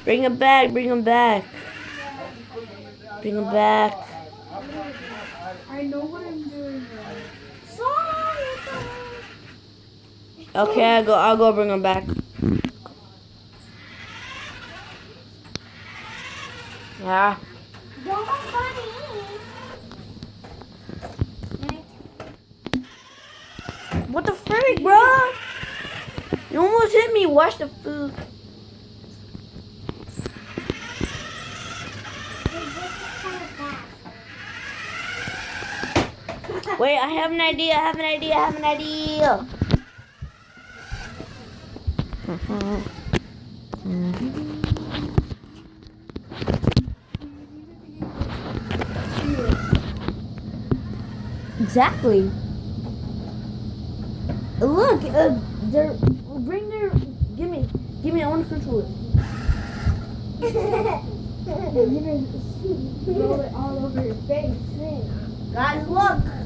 Bring him back. Bring him back. Bring him back. I know what I'm doing. Okay, I'll go bring him back. Yeah. What the frick, bro? You almost hit me. Watch the food. Wait, I have an idea. Exactly. Look, they're bring their. Give me. I want to control it. You're gonna roll it all over your face. Guys, look.